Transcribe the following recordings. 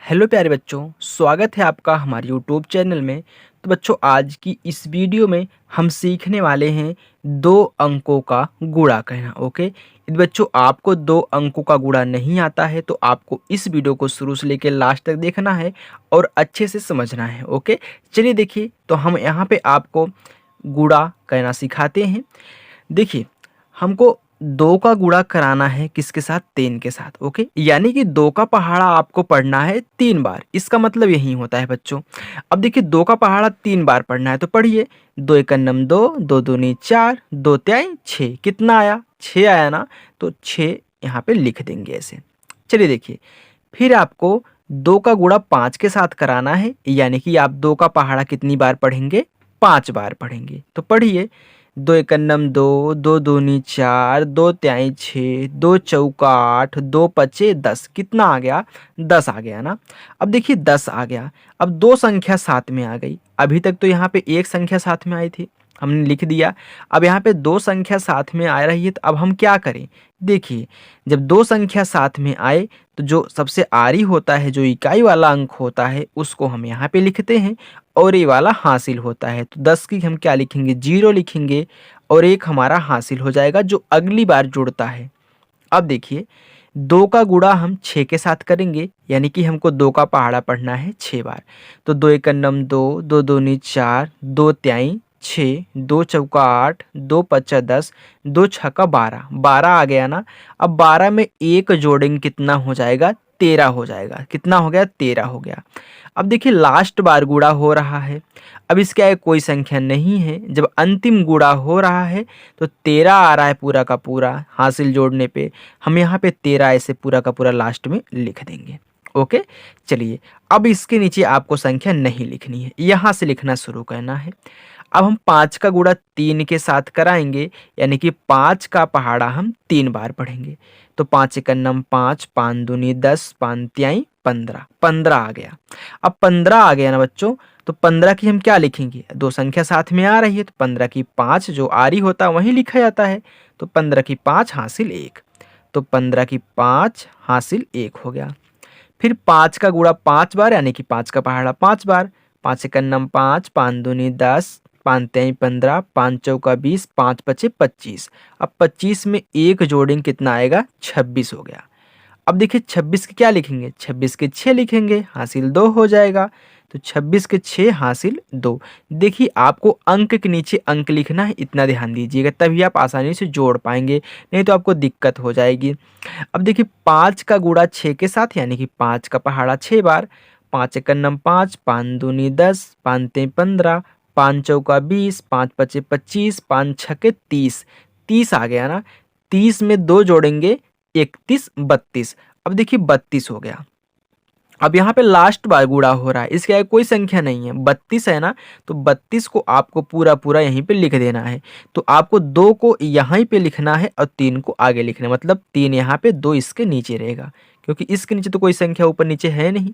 Hello प्यारे बच्चों, स्वागत है आपका हमारे यूट्यूब चैनल में। तो बच्चों, आज की इस वीडियो में हम सीखने वाले हैं 2 अंकों का गुणा कहना। ओके, यदि बच्चों आपको 2 अंकों का गुणा नहीं आता है तो आपको इस वीडियो को शुरू से लेकर लास्ट तक देखना है और अच्छे से समझना है। ओके, चलिए देखिए, तो हम यहाँ पे आपको गुणा कहना सिखाते हैं। देखिए, हमको 2 का गुणा कराना है किसके साथ? 3 के साथ। ओके, यानी कि 2 का पहाड़ा आपको पढ़ना है 3 बार। इसका मतलब यही होता है बच्चों। अब देखिए, 2 का पहाड़ा 3 बार पढ़ना है तो पढ़िए। 2 एकम नम 2, 2 दूनी 4, 2 त्याई 6। कितना आया? 6 आया ना, तो 6 यहाँ पे लिख देंगे ऐसे। चलिए देखिए, फिर आपको 2 का गुणा 5 के साथ कराना है, यानी कि आप 2 का पहाड़ा कितनी बार पढ़ेंगे? 5 बार पढ़ेंगे। तो पढ़िए। 2 एकम नम 2, 2 दूनी 4, 2 त्याई 6, 2 चौका 8, 2 पचे 10। कितना आ गया? 10 आ गया ना। अब देखिए 10 आ गया। अब 2 संख्या साथ में आ गई। अभी तक तो यहाँ पे एक संख्या साथ में आई थी, हमने लिख दिया। अब यहाँ पे 2 संख्या साथ में आ रही है, तो अब हम क्या करें? देखिए, जब 2 संख्या साथ में आए तो जो सबसे आरी होता है, जो इकाई वाला अंक होता है, उसको हम यहाँ पे लिखते हैं और ये वाला हासिल होता है। तो 10 की हम क्या लिखेंगे? 0 लिखेंगे और 1 हमारा हासिल हो जाएगा जो अगली बार जुड़ता है। अब देखिए, 2 का गुणा हम 6 के साथ करेंगे, यानी कि हमको 2 का पहाड़ा पढ़ना है 6 बार। तो 2 एकम नम 2, 2 दूनी 4, 2 त्याई 6, 2 चौका 8, 2 पचा 10, 2 छक्का 12। 12 आ गया ना। अब 12 में 1 जोड़ेंगे, कितना हो जाएगा? 13 हो जाएगा। कितना हो गया? 13 हो गया। अब देखिए, लास्ट बार गुणा हो रहा है। अब इसके आगे कोई संख्या नहीं है। जब अंतिम गुणा हो रहा है तो 13 आ रहा है पूरा का पूरा हासिल जोड़ने पे। हम यहाँ पे 13 ऐसे पूरा का पूरा लास्ट में लिख देंगे। ओके, चलिए, अब इसके नीचे आपको संख्या नहीं लिखनी है, यहाँ से लिखना शुरू करना है। अब हम 5 का गुणा 3 के साथ कराएंगे, यानी कि 5 का पहाड़ा हम 3 बार पढ़ेंगे। तो 5 एकम नम 5, 5 दूनी 10, 5 त्याई 15। 15 आ गया। अब 15 आ गया ना बच्चों, तो 15 की हम क्या लिखेंगे? 2 संख्या साथ में आ रही है तो 15 की 5 जो आरी होता है वहीं लिखा जाता है। तो 15 की 5 हासिल 1। तो 15 की 5 हासिल 1 हो गया। फिर 5 का गुणा 5 बार, यानी कि 5 का पहाड़ा 5 बार। 5 एकम नम 5, 5 दूनी 10, 5 त्याई 15, 5 चौका 20, 5 पचे 25। अब 25 में 1 जोड़ेंगे, कितना आएगा? 26 हो गया। अब देखिए, 26 के क्या लिखेंगे? 26 के 6 लिखेंगे, हासिल 2 हो जाएगा। तो 26 के 6 हासिल 2। देखिए, आपको अंक के नीचे अंक लिखना है, इतना ध्यान दीजिएगा, तभी आप आसानी से जोड़ पाएंगे, नहीं तो आपको दिक्कत हो जाएगी। अब देखिए, 5 का गुणा 6 के साथ, यानी कि 5 का पहाड़ा 6 बार। 5 एकम नम 5, 5 दूनी 10, 5 तेई 15, 5 चौका 20, 5 पचे 25, 5 छके 30। 30 आ गया ना। 30 में 2 जोड़ेंगे, 31, 32। अब देखिए 32 हो गया। अब यहाँ पे लास्ट बार गुणा हो रहा है, इसके आगे कोई संख्या नहीं है, 32 है ना। तो 32 को आपको पूरा पूरा यहीं पे लिख देना है। तो आपको 2 को यहीं पे लिखना है और 3 को आगे लिखना है, मतलब 3 यहाँ पे, 2 इसके नीचे रहेगा, क्योंकि इसके नीचे तो कोई संख्या ऊपर नीचे है नहीं।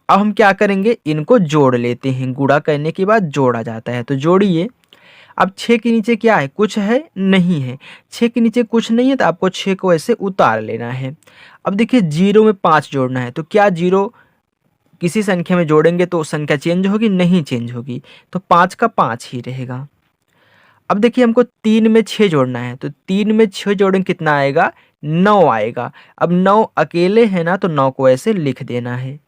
अब हम क्या करेंगे? इनको जोड़ लेते हैं। गुणा करने के बाद जोड़ा जाता है, तो जोड़िए। अब 6 के नीचे क्या है? कुछ है? नहीं है। 6 के नीचे कुछ नहीं है, तो आपको 6 को ऐसे उतार लेना है। अब देखिए, 0 में 5 जोड़ना है, तो क्या 0 किसी संख्या में जोड़ेंगे तो संख्या चेंज होगी? नहीं चेंज होगी, तो 5 का 5 ही रहेगा। अब देखिए, हमको 3 में 6 जोड़ना है, तो 3 में 6 जोड़ेंगे, कितना आएगा? 9 आएगा। अब 9 अकेले है ना, तो 9 को ऐसे लिख देना है।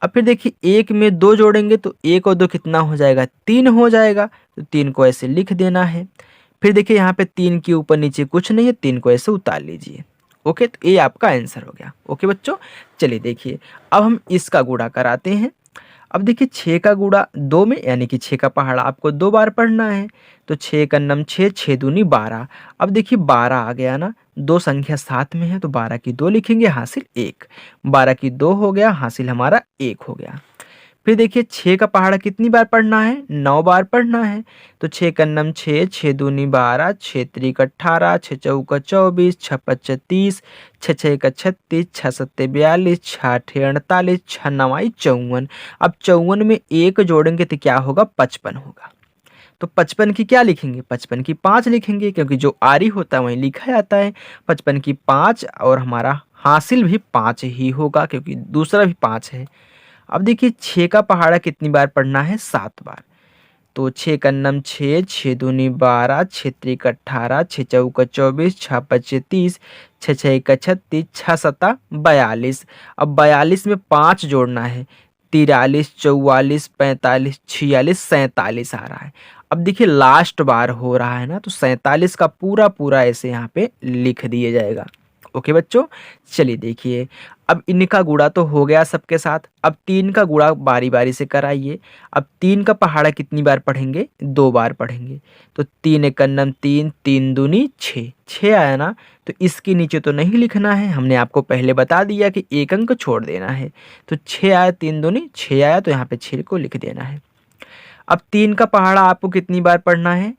अब फिर देखिए, 1 में 2 जोड़ेंगे तो 1 और 2 कितना हो जाएगा? 3 हो जाएगा, तो 3 को ऐसे लिख देना है। फिर देखिए, यहाँ पे 3 के ऊपर नीचे कुछ नहीं है, 3 को ऐसे उतार लीजिए। ओके, तो ये आपका आंसर हो गया। ओके बच्चों, चलिए देखिए, अब हम इसका गुणा कराते हैं। अब देखिए, 6 का गुणा 2 में, यानी कि 6 का पहाड़ा आपको 2 बार पढ़ना है। तो 6 एकम नम 6, 6 दूनी 12। अब देखिए, 12 आ गया ना। 2 संख्या साथ में है तो 12 की 2 लिखेंगे, हासिल 1। 12 की 2 हो गया, हासिल हमारा 1 हो गया। फिर देखिए, 6 का पहाड़ा कितनी बार पढ़ना है? 9 बार पढ़ना है। तो 6 एकम नम 6, 6 दूनी 12, 6 त्रिक 18, 6 चौका 24, 6 पच्चा 30, 6 छक्का 36, 6 सत्ते 42, 6 आठे 48, 6 नवाई 54। अब 54 में 1 जोड़ेंगे तो क्या होगा? 55 होगा। तो 55 की क्या लिखेंगे? 55 की 5 लिखेंगे, क्योंकि जो आरी होता है वहीं लिखा जाता है। 55 की 5, और हमारा हासिल भी 5 ही होगा, क्योंकि दूसरा भी 5 है। अब देखिए 6 का पहाड़ा कितनी बार पढ़ना है, 7 बार। तो 6 का नम 6, 6 दूनी 12, 6 त्रिक 18, 6 चौका 24, 6 पच्चे 30, 6 छः का 36, 6 सत्ता 42। अब 42 में 5 जोड़ना है, 43, 44, 45, 46, 47 आ रहा है। अब देखिए लास्ट बार हो रहा है ना, तो 47 का पूरा पूरा ऐसे यहाँ पे लिख दिया जाएगा। ओके बच्चों, चलिए देखिए, अब इनका गुणा तो हो गया सबके साथ। अब 3 का गुणा बारी बारी से कराइए। अब 3 का पहाड़ा कितनी बार पढ़ेंगे, 2 बार पढ़ेंगे। तो 3 एक नम 3, 3 दूनी 6, 6 आया ना। तो इसके नीचे तो नहीं लिखना है, हमने आपको पहले बता दिया कि एक अंक छोड़ देना है। तो 6 आया, 3 दूनी 6 आया, तो यहाँ पे 6 को लिख देना है। अब 3 का पहाड़ा आपको कितनी बार पढ़ना है,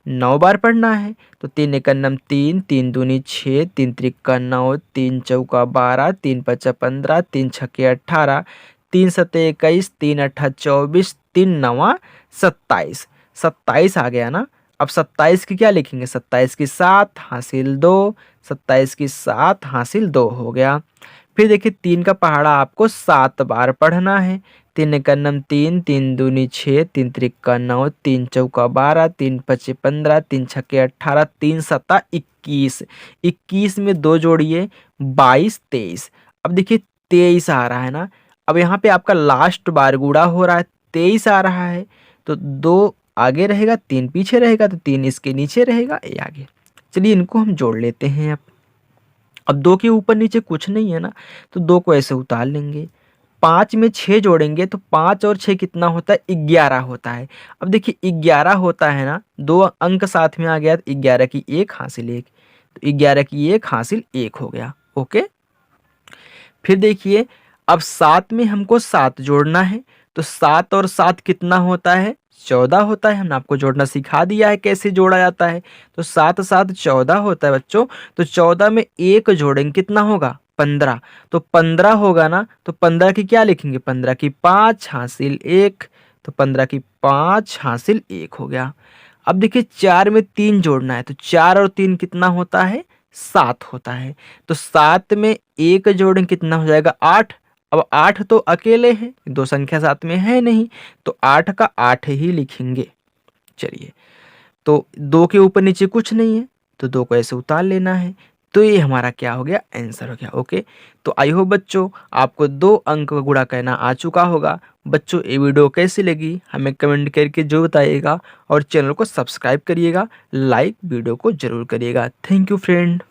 9 बार पढ़ना है। तो 3 एक नम 3, 3 दूनी 6, 3 त्रिका 9, 3 चौका 12, 3 पचा 15, 3 छक्के 18, 3 सत्ते 21, 3 अट्ठा 24, 3 नवा 27। 27 आ गया ना। अब 27 की क्या लिखेंगे, 27 की 7 हासिल 2, 27 की 7 हासिल 2 हो गया। फिर देखिए 3 का पहाड़ा आपको 7 बार पढ़ना है। 3 एक नम 3, 3 दूनी 6, 3 त्रिका 9, 3 चौका 12, 3 पचे 15, 3 छक्के 18, 3 सत्ता 21। 21 में 2 जोड़िए, 22, 23। अब देखिए 23 आ रहा है ना। अब यहाँ पे आपका लास्ट बार गुणा हो रहा है, 23 आ रहा है। तो 2 आगे रहेगा, 3 पीछे रहेगा, तो 3 इसके नीचे रहेगा, ये आगे। चलिए इनको हम जोड़ लेते हैं। अब 2 के ऊपर नीचे कुछ नहीं है ना, तो 2 को ऐसे उतार लेंगे। 5 में 6 जोड़ेंगे, तो 5 और 6 कितना होता है, 11 होता है। अब देखिए 11 होता है ना, 2 अंक साथ में आ गया, तो 11 की 1 हासिल 1, तो 11 की 1 हासिल 1 हो गया। ओके, फिर देखिए अब 7 में हमको 7 जोड़ना है। तो 7 और 7 कितना होता है, 14 होता है। हमने आपको जोड़ना सिखा दिया है कैसे जोड़ा जाता है। तो 7 7 14 होता है बच्चों। तो 14 में 1 जोड़ेंगे, कितना होगा, 15। तो 15 होगा ना, तो 15 की क्या लिखेंगे, 15 की 5 हासिल 1, तो 15 की 5 हासिल 1 हो गया। अब देखिए 4 में 3 जोड़ना है, तो 4 और 3 कितना होता है, 7 होता है। तो 7 में 1 जोड़ें, कितना हो जाएगा, 8। अब 8 तो अकेले हैं, 2 संख्या साथ में है नहीं, तो 8 का 8 ही लिखेंगे। चलिए, तो 2 के ऊपर नीचे कुछ नहीं है, तो 2 को ऐसे उतार लेना है। तो ये हमारा क्या हो गया, आंसर हो गया। ओके, तो आई होप बच्चों आपको 2 अंक का गुणा करना आ चुका होगा। बच्चों ये वीडियो कैसी लगी हमें कमेंट करके जो बताइएगा, और चैनल को सब्सक्राइब करिएगा, लाइक वीडियो को जरूर करिएगा। Thank you friend.